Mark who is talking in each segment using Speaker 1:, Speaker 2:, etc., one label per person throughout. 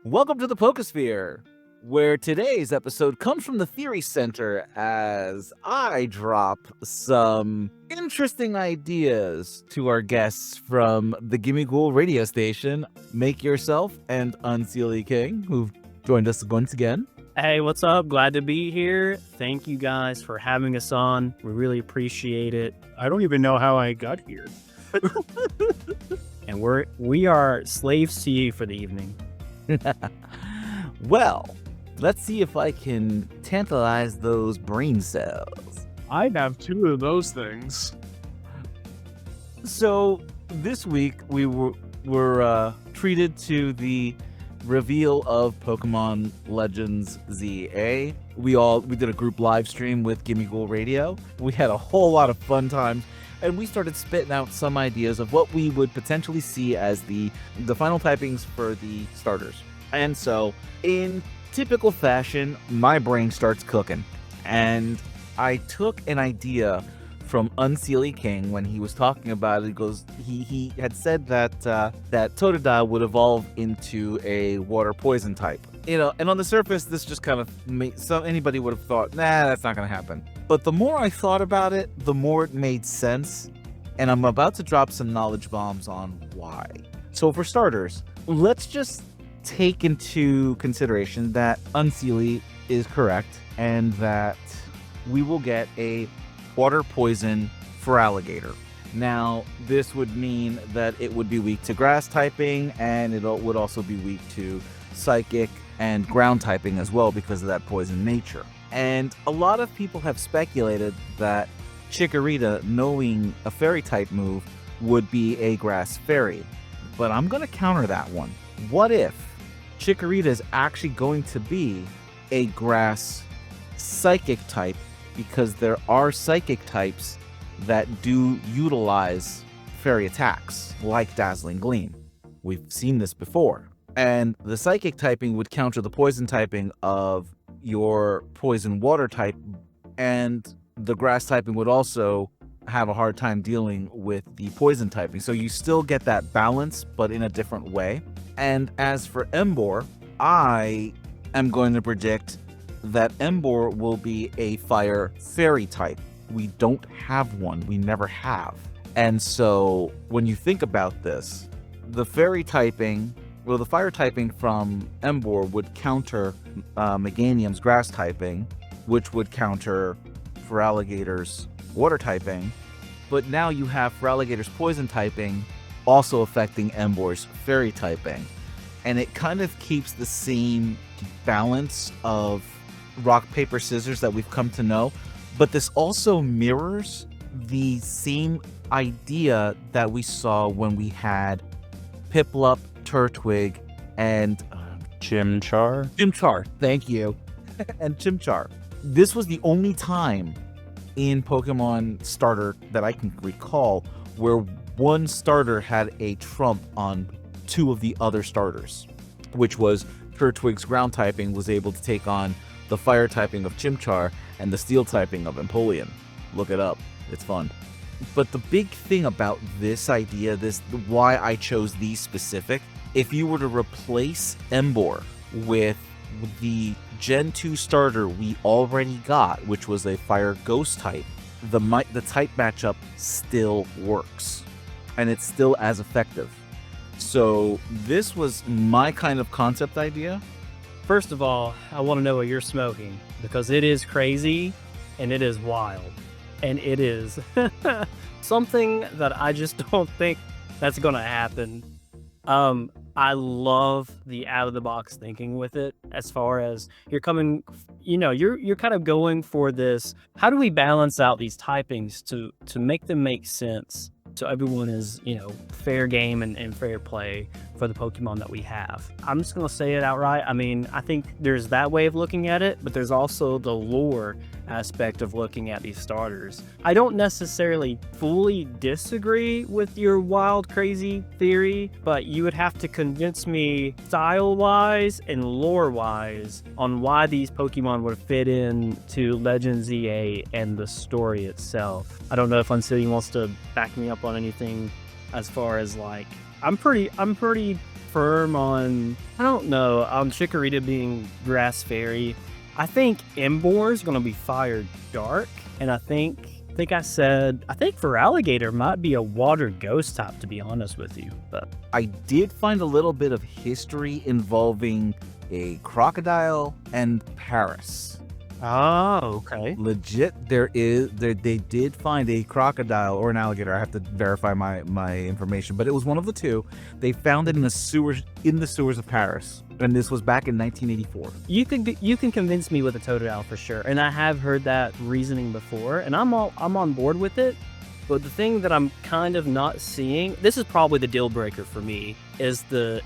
Speaker 1: Welcome to the PokeSphere, where today's episode comes from the Theory Center as I drop some interesting ideas to our guests from the Gimme Ghoul radio station, Makeyourself and Unseely King, who've joined us once again.
Speaker 2: Hey, what's up? Glad to be here. Thank you guys for having us on. We really appreciate it.
Speaker 3: I don't even know how I got here.
Speaker 2: And we are slaves to you for the evening.
Speaker 1: Well, let's see if I can tantalize those brain cells.
Speaker 3: I have two of those things.
Speaker 1: So this week we were treated to the reveal of Pokemon Legends ZA. We did a group live stream with Gimme Ghoul Radio. We had a whole lot of fun times, and we started spitting out some ideas of what we would potentially see as the final typings for the starters. And so, in typical fashion, my brain starts cooking. And I took an idea from Unseely King when he was talking about it. He had said that Totodile would evolve into a water poison type. And on the surface, this just kind of anybody would have thought, nah, that's not going to happen. But the more I thought about it, the more it made sense. And I'm about to drop some knowledge bombs on why. So for starters, let's just take into consideration that Unseely is correct and that we will get a water poison for alligator. Now, this would mean that it would be weak to grass typing, and it would also be weak to psychic and ground typing as well because of that poison nature. And a lot of people have speculated that Chikorita, knowing a fairy type move, would be a grass fairy. But I'm going to counter that one. What if Chikorita is actually going to be a grass psychic type, because there are psychic types that do utilize fairy attacks, like Dazzling Gleam. We've seen this before. And the psychic typing would counter the poison typing of your poison water type, and the grass typing would also have a hard time dealing with the poison typing. So you still get that balance, but in a different way. And as for Emboar, I am going to predict that Emboar will be a fire fairy type. We don't have one. We never have. And so when you think about this, the fairy typing, well, the fire typing from Emboar would counter Meganium's grass typing, which would counter Feraligator's water typing. But now you have Feraligator's poison typing also affecting Emboar's fairy typing. And it kind of keeps the same balance of rock, paper, scissors that we've come to know, but this also mirrors the same idea that we saw when we had Piplup, Turtwig, and Chimchar. Thank you. And Chimchar. This was the only time in Pokemon Starter that I can recall where one starter had a trump on two of the other starters, which was Turtwig's ground typing was able to take on the fire typing of Chimchar and the steel typing of Empoleon. Look it up. It's fun. But the big thing about this idea, why I chose these specific, if you were to replace Emboar with the Gen 2 starter we already got, which was a fire ghost type, the type matchup still works. And it's still as effective. So this was my kind of concept idea.
Speaker 2: First of all, I want to know what you're smoking, because it is crazy and it is wild. And it is something that I just don't think that's going to happen. I love the out-of-the-box thinking with it, as far as you're coming, you're kind of going for this, how do we balance out these typings to make them make sense so everyone is, fair game and fair play for the Pokemon that we have. I'm just going to say it outright. I mean, I think there's that way of looking at it, but there's also the lore aspect of looking at these starters. I don't necessarily fully disagree with your wild, crazy theory, but you would have to convince me style-wise and lore-wise on why these Pokemon would fit in to Legends ZA and the story itself. I don't know if Unseely wants to back me up on anything as far as, like, I'm pretty firm on, I don't know, on Chikorita being grass fairy. I think Emboar is going to be fire dark, and I think for alligator might be a water ghost type, to be honest with you. But
Speaker 1: I did find a little bit of history involving a crocodile and Paris.
Speaker 2: oh, okay.
Speaker 1: Legit, they did find a crocodile or an alligator. I have to verify my information, but it was one of the two. They found it in the sewers of Paris, and this was back in 1984.
Speaker 2: You can convince me with a Totodile for sure, and I have heard that reasoning before, and I'm on board with it. But the thing that I'm kind of not seeing, this is probably the deal breaker for me, is the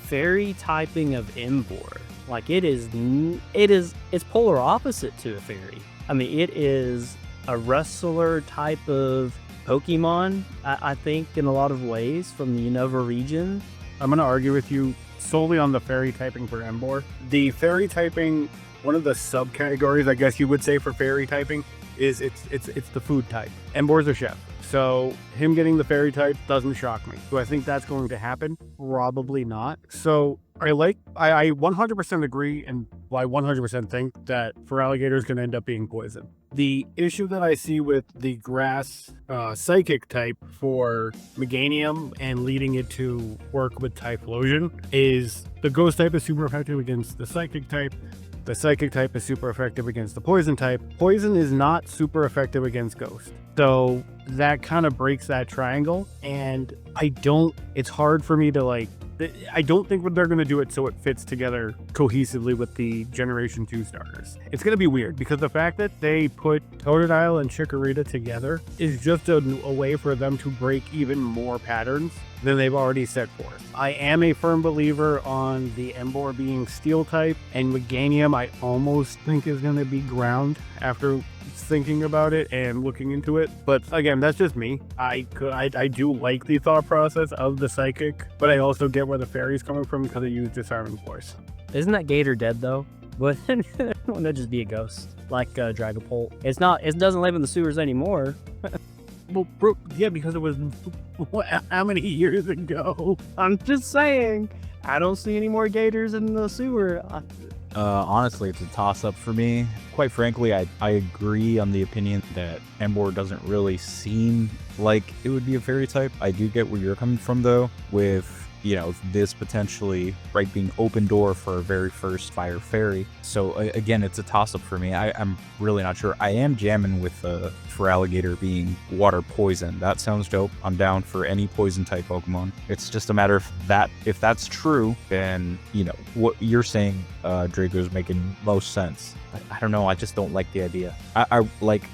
Speaker 2: fairy typing of Emboar. Like it's polar opposite to a fairy. I mean, it is a wrestler type of Pokemon, I think, in a lot of ways from the Unova region.
Speaker 3: I'm going to argue with you solely on the fairy typing for Emboar. The fairy typing, one of the subcategories, I guess you would say, for fairy typing is it's the food type. Emboar's a chef. So him getting the fairy type doesn't shock me. Do I think that's going to happen? Probably not. So I 100% agree, and I 100% think that for alligators going to end up being poison. The issue that I see with the grass psychic type for Meganium and leading it to work with Typhlosion is the ghost type is super effective against the psychic type. The psychic type is super effective against the poison type. Poison is not super effective against ghost. So that kind of breaks that triangle. And it's hard for me to I don't think they're going to do it so it fits together cohesively with the Generation 2 starters. It's going to be weird because the fact that they put Totodile and Chikorita together is just a way for them to break even more patterns than they've already set forth. I am a firm believer on the Emboar being Steel type, and Meganium I almost think is going to be ground after thinking about it and looking into it. But again, that's just me. I do like the thought process of the psychic, but I also get where the fairy's coming from because it used disarming force.
Speaker 2: Isn't that gator dead though? Wouldn't that just be a ghost like Dragapult? It doesn't live in the sewers anymore.
Speaker 3: Well, bro, yeah, because it was how many years ago?
Speaker 2: I'm just saying, I don't see any more gators in the sewer.
Speaker 4: Honestly, it's a toss-up for me. Quite frankly, I agree on the opinion that Emboar doesn't really seem like it would be a fairy type. I do get where you're coming from, though, with, this potentially, being open door for a very first fire fairy. So, again, it's a toss-up for me. I'm really not sure. I am jamming with for alligator being water poison. That sounds dope. I'm down for any poison-type Pokemon. It's just a matter of if that's true, then, what you're saying, Draco, is making most sense. I don't know. I just don't like the idea. I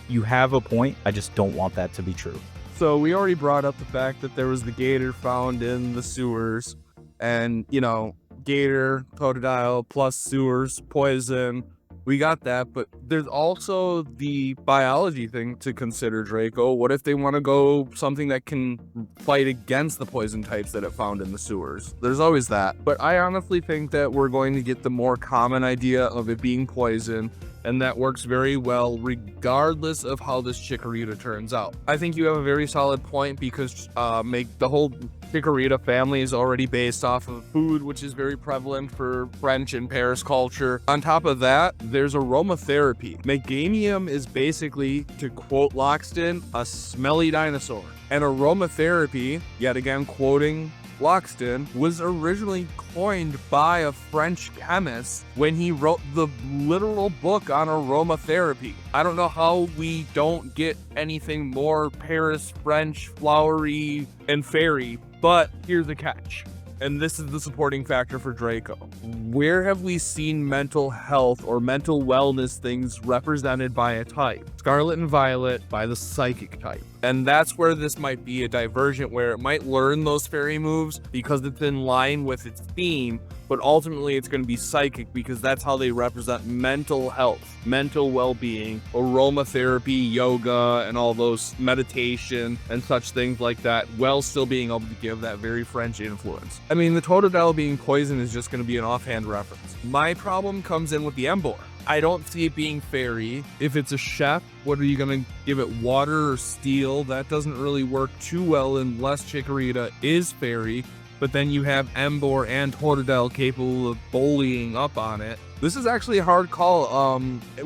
Speaker 4: you have a point. I just don't want that to be true.
Speaker 5: So we already brought up the fact that there was the gator found in the sewers, and gator, Totodile plus sewers, poison. We got that, but there's also the biology thing to consider, Draco. What if they want to go something that can fight against the poison types that it found in the sewers? There's always that. But I honestly think that we're going to get the more common idea of it being poison, and that works very well regardless of how this Chikorita turns out. I think you have a very solid point because the whole Chikorita family is already based off of food, which is very prevalent for French and Paris culture. On top of that, there's aromatherapy. Meganium is basically, to quote Loxton, a smelly dinosaur. And aromatherapy, yet again quoting Loxton, was originally coined by a French chemist when he wrote the literal book on aromatherapy. I don't know how we don't get anything more Paris, French, flowery, and fairy, but here's the catch. And this is the supporting factor for Draco. Where have we seen mental health or mental wellness things represented by a type? Scarlet and Violet by the psychic type. And that's where this might be a divergent, where it might learn those fairy moves because it's in line with its theme, but ultimately it's going to be psychic because that's how they represent mental health, mental well-being, aromatherapy, yoga, and all those meditation and such things like that, while still being able to give that very French influence. I mean, the Totodile being poison is just going to be an offhand reference. My problem comes in with the Emboar. I don't see it being fairy. If it's a chef, what are you going to give it, water or steel? That doesn't really work too well unless Chikorita is fairy. but then you have Emboar and Totodile capable of bullying up on it. This is actually a hard call.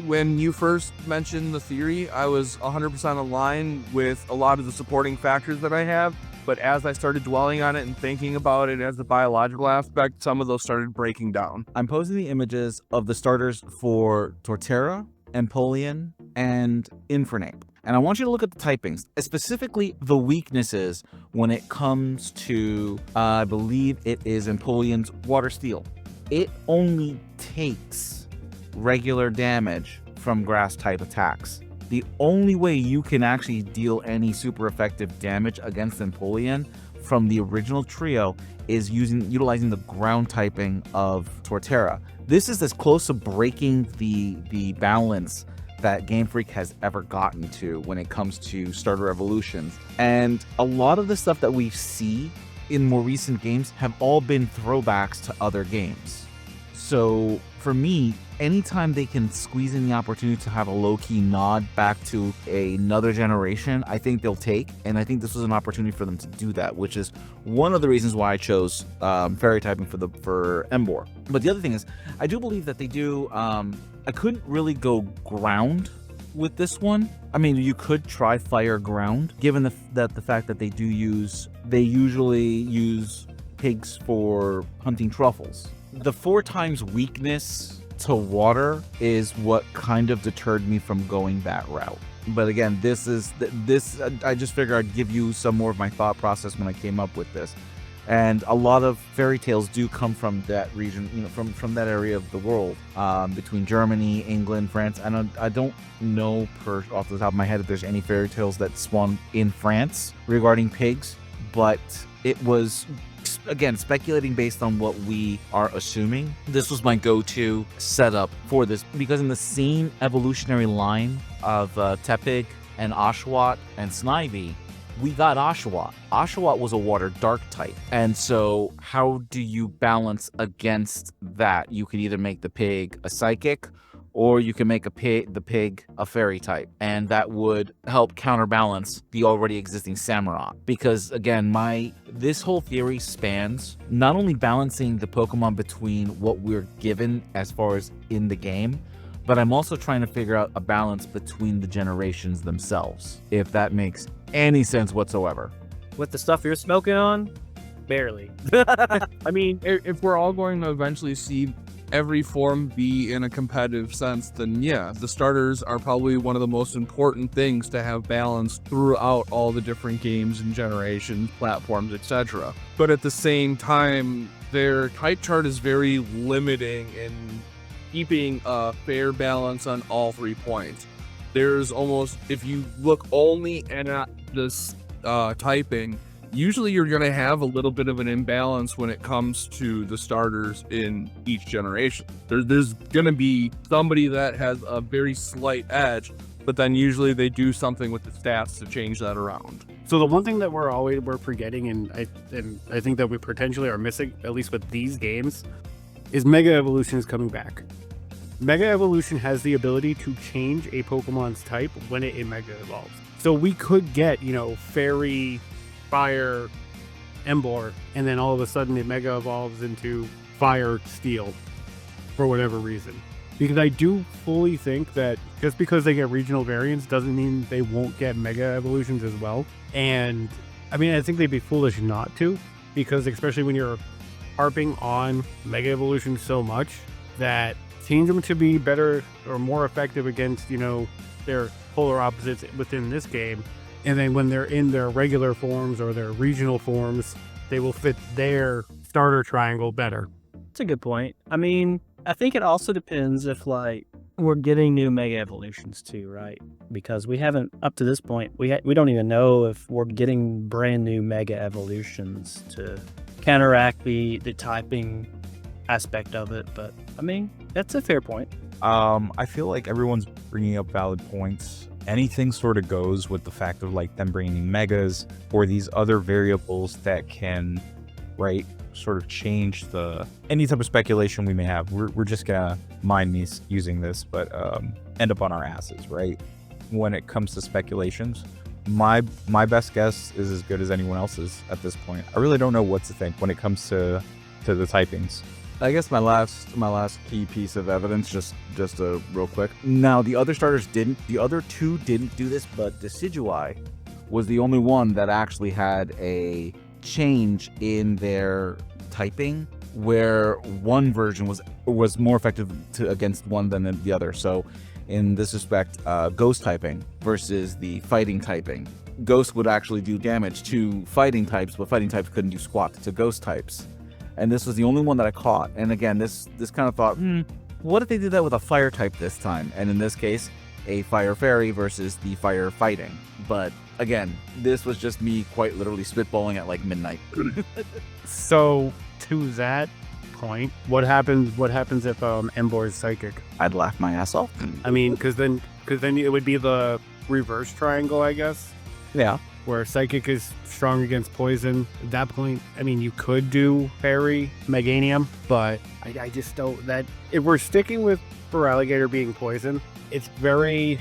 Speaker 5: When you first mentioned the theory, I was 100% aligned with a lot of the supporting factors that I have, but as I started dwelling on it and thinking about it as a biological aspect, some of those started breaking down.
Speaker 1: I'm posting the images of the starters for Torterra, Empoleon, and Infernape. And I want you to look at the typings, specifically the weaknesses when it comes to, I believe it is Empoleon's Water Steel. It only takes regular damage from grass type attacks. The only way you can actually deal any super effective damage against Empoleon from the original trio is utilizing the ground typing of Torterra. This is as close to breaking the balance that Game Freak has ever gotten to when it comes to starter evolutions. And a lot of the stuff that we see in more recent games have all been throwbacks to other games. So for me, anytime they can squeeze in the opportunity to have a low-key nod back to another generation, I think they'll take. And I think this was an opportunity for them to do that, which is one of the reasons why I chose fairy typing for Emboar. But the other thing is, I do believe that they do. I couldn't really go ground with this one. I mean, you could try fire ground, given the fact that they usually use pigs for hunting truffles. The 4 times weakness to water is what kind of deterred me from going that route. But again, I just figured I'd give you some more of my thought process when I came up with this. And a lot of fairy tales do come from that region, from that area of the world, between Germany, England, France. I don't know off the top of my head if there's any fairy tales that spawn in France regarding pigs, but it was, again, speculating based on what we are assuming. This was my go-to setup for this, because in the same evolutionary line of Tepig and Oshawott and Snivy, we got Oshawott. Oshawott was a water dark type. And so how do you balance against that? You could either make the pig a psychic, or you can make the pig a fairy type. And that would help counterbalance the already existing Samurott. Because again, this whole theory spans not only balancing the Pokemon between what we're given as far as in the game, but I'm also trying to figure out a balance between the generations themselves, if that makes any sense whatsoever.
Speaker 2: With the stuff you're smoking on, barely.
Speaker 5: I mean, if we're all going to eventually see every form be in a competitive sense, then yeah, the starters are probably one of the most important things to have balanced throughout all the different games and generations, platforms, etc. But at the same time, their type chart is very limiting in keeping a fair balance on all 3 points. There's almost, if you look only at this typing, usually you're going to have a little bit of an imbalance when it comes to the starters in each generation. There's going to be somebody that has a very slight edge, but then usually they do something with the stats to change that around.
Speaker 3: So the one thing that we're forgetting, and I think that we potentially are missing, at least with these games, is Mega Evolution is coming back. Mega Evolution has the ability to change a Pokemon's type when it Mega Evolves. So we could get, Fairy, Fire, Emboar, and then all of a sudden it Mega Evolves into Fire, Steel, for whatever reason. Because I do fully think that just because they get regional variants doesn't mean they won't get Mega Evolutions as well. And, I mean, I think they'd be foolish not to, because especially when you're harping on Mega Evolution so much, that change them to be better or more effective against, their polar opposites within this game. And then when they're in their regular forms or their regional forms, they will fit their starter triangle better.
Speaker 2: That's a good point. I mean, I think it also depends if, we're getting new Mega Evolutions too, right? Because we haven't, up to this point, we don't even know if we're getting brand new Mega Evolutions to counteract the typing aspect of it. But, I mean, that's a fair point.
Speaker 4: I feel like everyone's bringing up valid points. Anything sort of goes with the fact of them bringing megas or these other variables that can, sort of change any type of speculation we may have. We're just gonna mind me using this, but end up on our asses, right? When it comes to speculations. my best guess is as good as anyone else's at this point. I really don't know what to think when it comes to the typings.
Speaker 1: I guess my last key piece of evidence, just real quick. Now, the other starters didn't. The other two didn't do this, but Decidueye was the only one that actually had a change in their typing, where one version was more effective against one than the other. So, in this respect, Ghost typing versus the fighting typing. Ghost would actually do damage to fighting types, but fighting types couldn't do squat to Ghost types. And this was the only one that I caught. And again, this kind of thought, what if they did that with a fire type this time? And in this case, a fire fairy versus the fire fighting. But again, this was just me quite literally spitballing at like midnight.
Speaker 3: So to that point, what happens if Emboar is psychic?
Speaker 1: I'd laugh my ass off.
Speaker 3: I mean, because then it would be the reverse triangle, I guess,
Speaker 1: Yeah.
Speaker 3: where psychic is strong against poison. At that point, I mean, you could do fairy Meganium, but I just don't. That if we're sticking with Feraligatr being poison, it's very.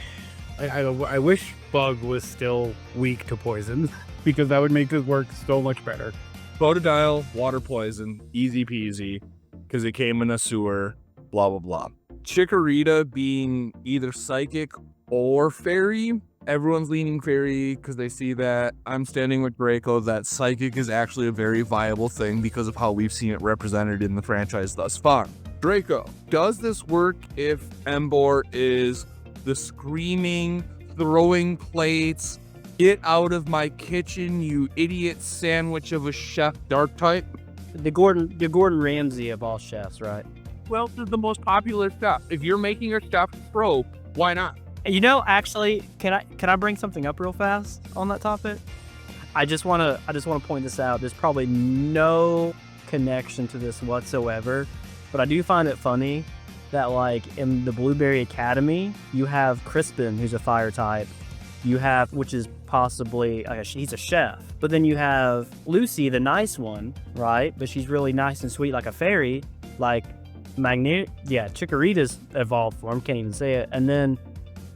Speaker 3: I wish Bug was still weak to poison because that would make this work so much better.
Speaker 5: Totodile, water poison, easy peasy, because it came in a sewer, blah, blah, blah. Chikorita being either psychic or fairy. Everyone's leaning fairy because they see that. I'm standing with Draco that psychic is actually a very viable thing because of how we've seen it represented in the franchise thus far. Draco, does this work if Emboar is the screaming, throwing plates, get out of my kitchen, you idiot sandwich of a chef dark type?
Speaker 2: The Gordon Ramsay of all chefs, right?
Speaker 5: Well, this is the most popular chef. If you're making a chef trope, why not?
Speaker 2: You know, actually, can I bring something up real fast on that topic? I just want to point this out. There's probably no connection to this whatsoever, but I do find it funny that like in the Blueberry Academy, you have Crispin, who's a fire type. You have, which is possibly he's a chef, but then you have Lucy, the nice one, right? But she's really nice and sweet, like a fairy, like Chikorita's evolved form. Can't even say it. And then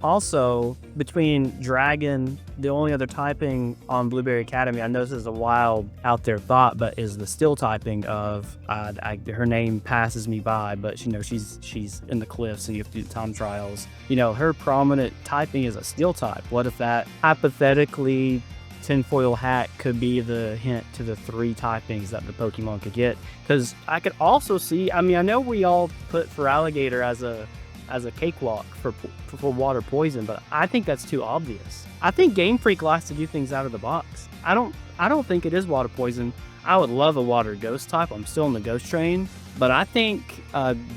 Speaker 2: also, between Dragon, the only other typing on Blueberry Academy, I know this is a wild out there thought, but is the still typing of, her name passes me by, but she's in the cliffs and you have to do time trials. You know, her prominent typing is a steel type. What if that hypothetically tinfoil hat could be the hint to the 3 typings that the Pokemon could get? Because I could also see, I mean, I know we all put Feraligatr as a cakewalk for water poison, but I think that's too obvious. I think Game Freak likes to do things out of the box. I don't think it is water poison. I would love a water ghost type. I'm still in the ghost train, but I think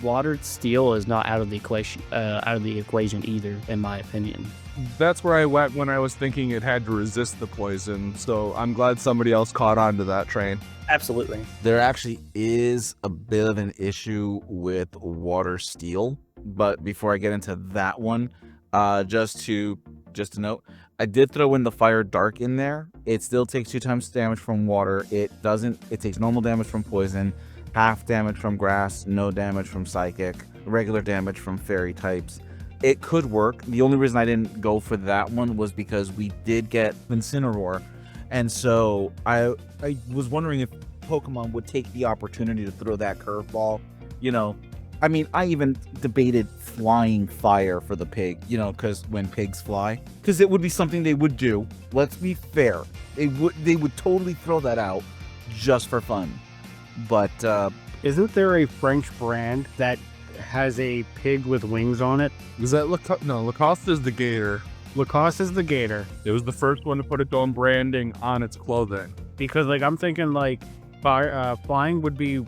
Speaker 2: water steel is not out of the equation either, in my opinion.
Speaker 5: That's where I went when I was thinking it had to resist the poison, so I'm glad somebody else caught on to that train.
Speaker 2: Absolutely.
Speaker 1: There actually is a bit of an issue with water steel, but before I get into that one, just to note, I did throw in the fire dark in there. It still takes 2 times damage from water. It takes normal damage from poison, half damage from grass, no damage from psychic, regular damage from fairy types. It could work. The only reason I didn't go for that one was because we did get Incineroar. And so I was wondering if Pokemon would take the opportunity to throw that curveball. You know, I mean, I even debated flying fire for the pig, you know, because when pigs fly, because it would be something they would do. Let's be fair. They would totally throw that out just for fun. But
Speaker 3: isn't there a French brand that has a pig with wings on it?
Speaker 5: Is that Lacoste is the gator.
Speaker 3: Lacoste is the gator.
Speaker 5: It was the first one to put its own branding on its clothing.
Speaker 3: Because like I'm thinking like flying would be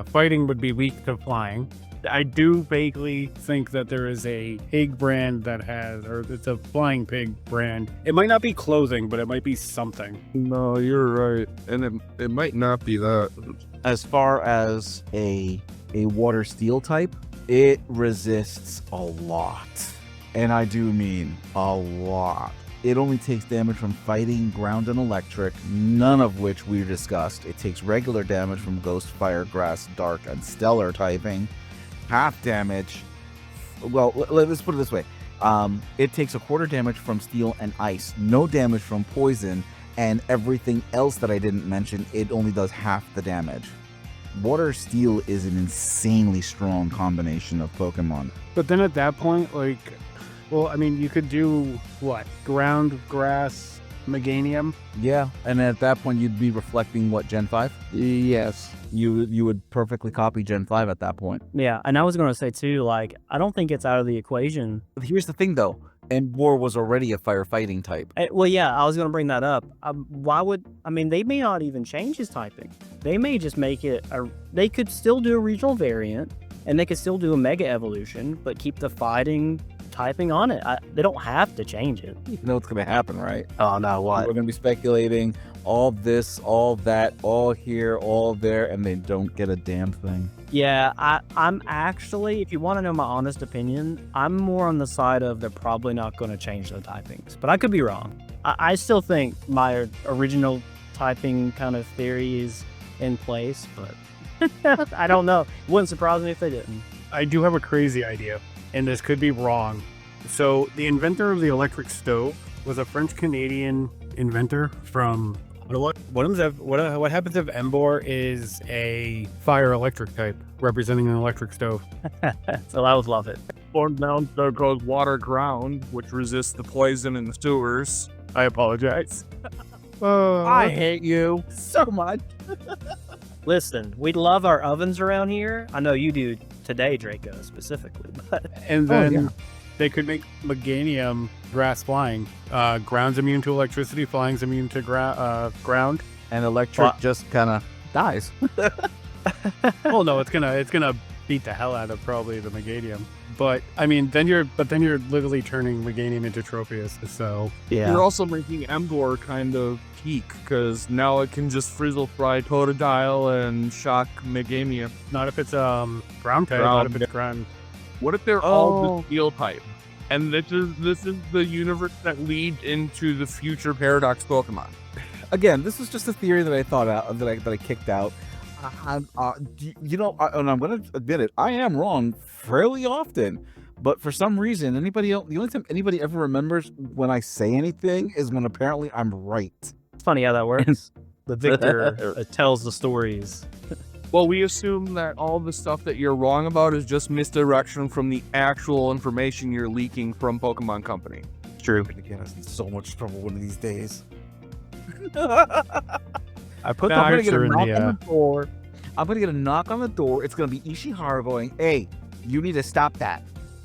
Speaker 3: fighting would be weak to flying. I do vaguely think that there is a pig brand that has, or it's a flying pig brand. It might not be clothing, but it might be something.
Speaker 5: No, you're right. And it might not be that.
Speaker 1: as far as a water steel type, it resists a lot. And I do mean a lot. It only takes damage from fighting, ground, and electric, none of which we discussed. It takes regular damage from ghost, fire, grass, dark, and stellar typing. Half damage. Well, let's put it this way. It takes a quarter damage from steel and ice, no damage from poison, and everything else that I didn't mention, it only does half the damage. Water Steel is an insanely strong combination of Pokemon.
Speaker 3: But then at that point, like, well, I mean, you could do what? Ground, grass, Meganium?
Speaker 1: Yeah, and at that point, you'd be reflecting what, Gen 5?
Speaker 5: Yes.
Speaker 1: You would perfectly copy Gen 5 at that point.
Speaker 2: Yeah, and I was going to say too, like, I don't think it's out of the equation.
Speaker 1: But here's the thing, though. Emboar was already a firefighting type.
Speaker 2: Well, yeah, I was going to bring that up. They may not even change his typing. They may just make it they could still do a regional variant, and they could still do a mega evolution, but keep the fighting typing on it. They don't have to change it.
Speaker 1: You know what's going to happen, right?
Speaker 2: Oh, no, what?
Speaker 1: We're going to be speculating all this, all that, all here, all there, and they don't get a damn thing.
Speaker 2: Yeah, I'm actually, if you want to know my honest opinion, I'm more on the side of they're probably not going to change the typings, but I could be wrong. I still think my original typing kind of theory is in place, but I don't know. It wouldn't surprise me if they didn't.
Speaker 3: I do have a crazy idea, and this could be wrong. So the inventor of the electric stove was a French-Canadian inventor from... What happens if Emboar is a fire electric type, representing an electric stove?
Speaker 2: So I would love it.
Speaker 5: Born down there goes water ground, which resists the poison in the sewers.
Speaker 3: I apologize.
Speaker 1: I hate you so much.
Speaker 2: Listen, we love our ovens around here. I know you do today, Draco, specifically. But
Speaker 3: And then they could make Meganium grass flying. Ground's immune to electricity, flying's immune to ground.
Speaker 1: And electric just kind of dies.
Speaker 3: Well, no, it's gonna beat the hell out of probably the Meganium. But I mean, then you're literally turning Meganium into Tropius. So
Speaker 5: You're also making Emboar kind of peak, because now it can just frizzle fry Totodile and shock Meganium.
Speaker 3: not if it's ground type, not if it's ground.
Speaker 5: What if they're all the steel type? And this is the universe that leads into the future Paradox Pokemon.
Speaker 1: Again, this was just a theory that I thought out, that I kicked out. And I'm going to admit it, I am wrong fairly often. But for some reason, the only time anybody ever remembers when I say anything is when apparently I'm right.
Speaker 2: it's funny how that works. The victor tells the stories.
Speaker 5: Well, we assume that all the stuff that you're wrong about is just misdirection from the actual information you're leaking from Pokemon Company.
Speaker 2: True.
Speaker 1: I'm going to get us in so much trouble one of these days.
Speaker 3: I put
Speaker 1: I'm
Speaker 3: the
Speaker 1: going to get a
Speaker 3: Hyxer in
Speaker 1: knock
Speaker 3: the.
Speaker 1: on the door. I'm going to get a knock on the door. It's going to be Ishihara going, "Hey, you need to stop that."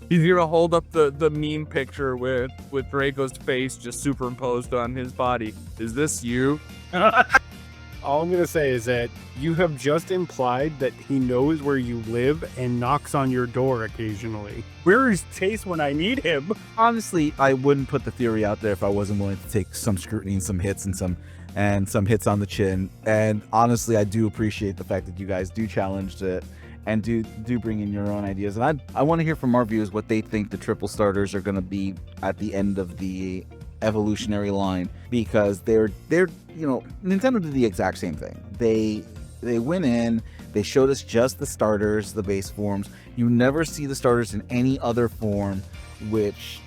Speaker 5: He's gonna hold up the meme picture with Draco's face just superimposed on his body. Is this you?
Speaker 3: All I'm gonna say is that you have just implied that he knows where you live and knocks on your door occasionally. Where is Chase when I need him?
Speaker 1: Honestly, I wouldn't put the theory out there if I wasn't willing to take some scrutiny and some hits and some hits on the chin. And honestly, I do appreciate the fact that you guys do challenge it and do bring in your own ideas. And I want to hear from our viewers what they think the triple starters are going to be at the end of the evolutionary line, because they're Nintendo did the exact same thing. They went in, they showed us just the starters, the base forms. You never see the starters in any other form, which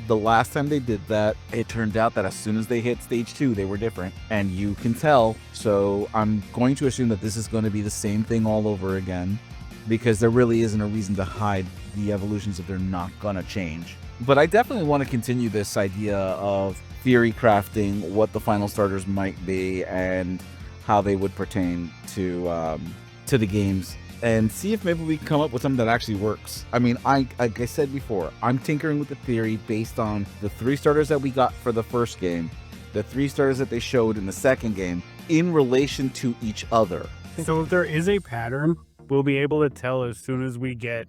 Speaker 1: the last time they did that, it turned out that as soon as they hit stage 2, they were different, and you can tell. So I'm going to assume that this is going to be the same thing all over again, because there really isn't a reason to hide the evolutions if they're not going to change. But I definitely want to continue this idea of theory crafting what the final starters might be and how they would pertain to the games, and see if maybe we can come up with something that actually works. I mean, like I said before, I'm tinkering with the theory based on the 3 starters that we got for the first game, the 3 starters that they showed in the second game, in relation to each other.
Speaker 3: So if there is a pattern, we'll be able to tell as soon as we get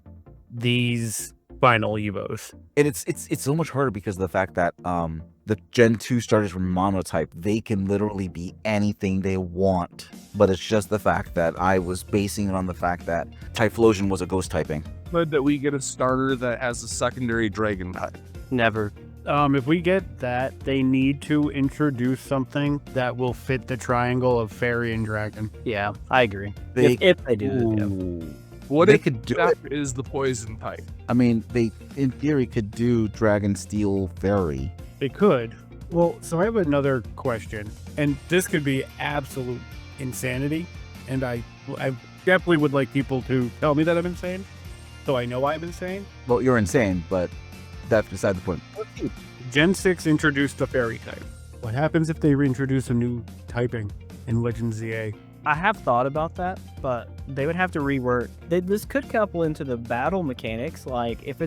Speaker 3: these final Evos.
Speaker 1: And it's so much harder because of the fact that the Gen 2 starters were monotype. They can literally be anything they want. But it's just the fact that I was basing it on the fact that Typhlosion was a ghost typing.
Speaker 5: But that we get a starter that has a secondary dragon type.
Speaker 2: Never.
Speaker 3: If we get that, they need to introduce something that will fit the triangle of fairy and dragon.
Speaker 2: Yeah, I agree.
Speaker 1: They-
Speaker 2: If they do, yeah.
Speaker 1: Ooh.
Speaker 5: What
Speaker 1: They
Speaker 5: if
Speaker 1: could do
Speaker 5: Chef is the poison type?
Speaker 1: I mean, they in theory could do Dragon Steel Fairy.
Speaker 3: They could. Well, so I have another question, and this could be absolute insanity, and I definitely would like people to tell me that I'm insane, so I know I'm insane.
Speaker 1: Well, you're insane, but that's beside the point.
Speaker 3: Gen 6 introduced the fairy type. What happens if they reintroduce a new typing in Legends ZA?
Speaker 2: I have thought about that, but they would have to rework. This could couple into the battle mechanics. Like if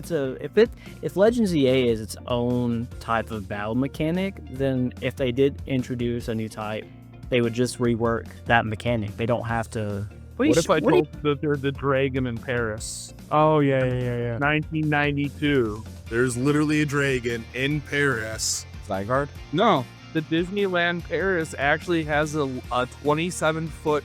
Speaker 2: Legends EA is its own type of battle mechanic, then if they did introduce a new type, they would just rework that mechanic. They don't have to.
Speaker 5: What if I told that they're the dragon in Paris?
Speaker 3: Oh, yeah.
Speaker 5: 1992. There's literally a dragon in Paris.
Speaker 1: Zygarde?
Speaker 5: No, the Disneyland Paris actually has a 27-foot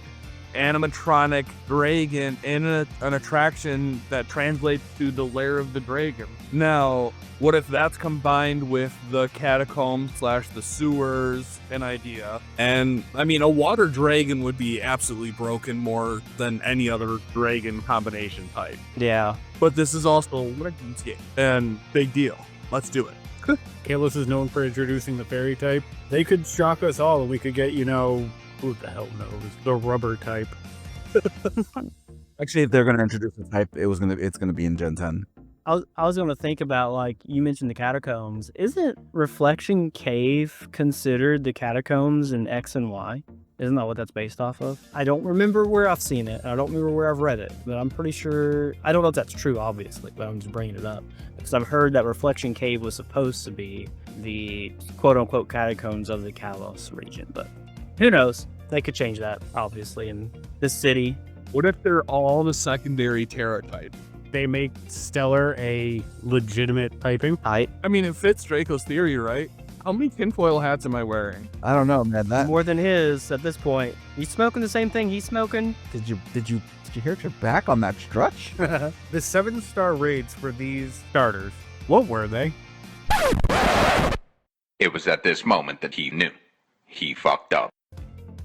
Speaker 5: animatronic dragon in an attraction that translates to the Lair of the Dragon. Now, what if that's combined with the catacombs / the sewers, an idea? And, I mean, a water dragon would be absolutely broken more than any other dragon combination type.
Speaker 2: Yeah.
Speaker 5: But this is also a Legends game, and big deal. Let's do it.
Speaker 3: Kalos is known for introducing the fairy type. They could shock us all, and we could get, who the hell knows, the rubber type.
Speaker 1: Actually, if they're going to introduce the type, it's gonna be in Gen 10.
Speaker 2: I was going to think about, like, you mentioned the catacombs. Isn't Reflection Cave considered the catacombs in X and Y? Isn't that what that's based off of? I don't remember where I've seen it. I don't remember where I've read it, but I'm pretty sure. I don't know if that's true, obviously, but I'm just bringing it up because I've heard that Reflection Cave was supposed to be the quote-unquote catacombs of the Kalos region, but who knows? They could change that, obviously, in this city.
Speaker 5: What if they're all the secondary Terra type?
Speaker 3: They make Stellar a legitimate typing.
Speaker 2: I
Speaker 5: mean, it fits Draco's theory, right? How many tinfoil hats am I wearing?
Speaker 1: I don't know, man. That
Speaker 2: more than his at this point. You smoking the same thing he's smoking?
Speaker 1: did you hurt your back on that stretch?
Speaker 3: The 7-star raids for these starters, what were they?
Speaker 6: It was at this moment that he knew. He fucked up.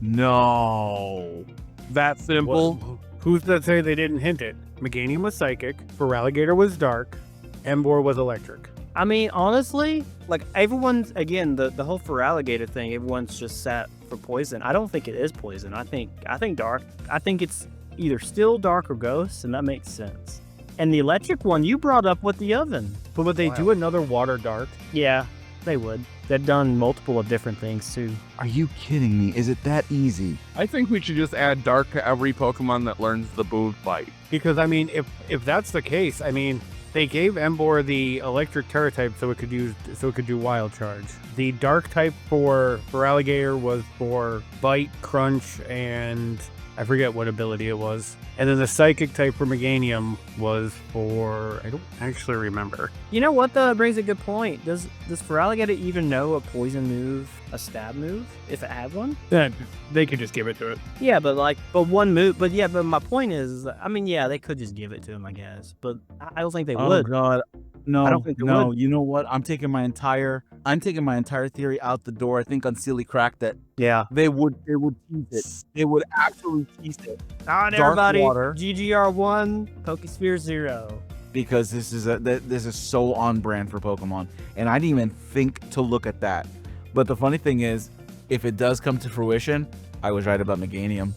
Speaker 1: No.
Speaker 5: That simple.
Speaker 3: Who's to say they didn't hint it? Meganium was psychic, Feraligatr was dark, Emboar was electric.
Speaker 2: I mean, honestly, like everyone's again the whole Feraligatr thing. Everyone's just set for poison. I don't think it is poison. I think dark. I think it's either still dark or ghost, and that makes sense. And the electric one you brought up with the oven.
Speaker 3: But would they do another water dart?
Speaker 2: Yeah, they would. They've done multiple of different things too.
Speaker 1: Are you kidding me? Is it that easy?
Speaker 5: I think we should just add dark to every Pokemon that learns the Boom Bite.
Speaker 3: Because I mean, if that's the case, I mean, they gave Emboar the electric Terra type so it could do Wild Charge. The dark type for Feraligatr was for Bite, Crunch, and I forget what ability it was. And then the psychic type for Meganium was for, I don't actually remember.
Speaker 2: You know what though? It brings a good point. Does Feraligatr even know a poison move, a stab move, if it had one?
Speaker 3: Then they could just give it to it.
Speaker 2: Yeah, but one move. But my point is, I mean, yeah, they could just give it to him, I guess. But I don't think they would.
Speaker 1: Oh God, no,
Speaker 2: I don't think they
Speaker 1: no.
Speaker 2: would.
Speaker 1: You know what? I'm taking my entire theory out the door. I think Unseely cracked it.
Speaker 2: Yeah.
Speaker 1: They would tease it. They would actually tease it.
Speaker 2: All right,
Speaker 1: Dark
Speaker 2: everybody.
Speaker 1: water.
Speaker 2: GGR1, PokeSphere 0.
Speaker 1: Because this is so on brand for Pokemon, and I didn't even think to look at that. But the funny thing is, if it does come to fruition, I was right about Meganium.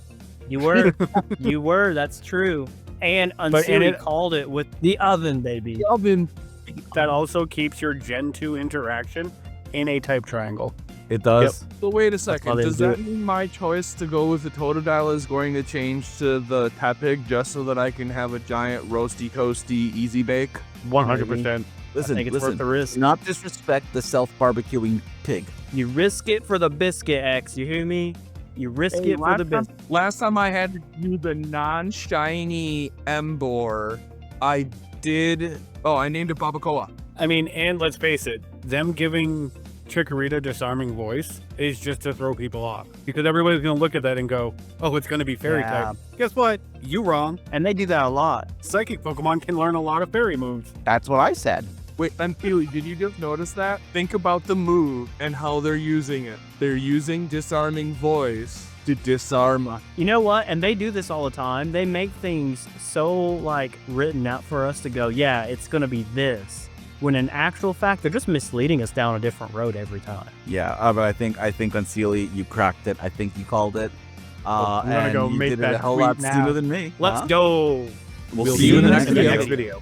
Speaker 2: You were. You were. That's true. And Unseely called it with the oven, baby.
Speaker 1: The oven.
Speaker 3: That also keeps your Gen 2 interaction in a type triangle.
Speaker 1: It does.
Speaker 3: Yep.
Speaker 5: So wait a
Speaker 2: how
Speaker 5: second,
Speaker 2: they
Speaker 5: does
Speaker 2: do
Speaker 5: that mean my choice to go with the Totodile is going to change to the Tepig just so that I can have a giant roasty toasty easy bake?
Speaker 3: 100%.
Speaker 1: Listen,
Speaker 2: I think it's worth the risk.
Speaker 1: Do not disrespect the self-barbecuing pig.
Speaker 2: You risk it for the biscuit, X. You hear me? You risk it for the biscuit.
Speaker 5: Last time I had to do the non-shiny Emboar, I named it Babacoa.
Speaker 3: I mean, and let's face it, them giving Chikorita disarming voice is just to throw people off. Because everybody's going to look at that and go, oh, it's going to be fairy
Speaker 2: Yeah.
Speaker 3: type. Guess what? You wrong.
Speaker 2: And they do that a lot.
Speaker 3: Psychic Pokemon can learn a lot of fairy moves.
Speaker 1: That's what I said.
Speaker 5: Wait, and Peely, did you just notice that? Think about the move and how they're using it. They're using disarming voice to disarm us.
Speaker 2: You know what? And they do this all the time. They make things so like written out for us to go, yeah, it's going to be this. When in actual fact, they're just misleading us down a different road every time.
Speaker 1: Yeah, but I think Unseely, you cracked it. I think you called it.
Speaker 3: I'm gonna
Speaker 1: and
Speaker 3: go
Speaker 1: you
Speaker 3: make
Speaker 1: did it
Speaker 3: that
Speaker 1: a whole
Speaker 3: tweet
Speaker 1: lot
Speaker 3: now.
Speaker 1: sooner than me.
Speaker 2: Let's
Speaker 1: Huh?
Speaker 2: go.
Speaker 1: We'll see you in the next
Speaker 3: in
Speaker 1: video.
Speaker 3: the next video.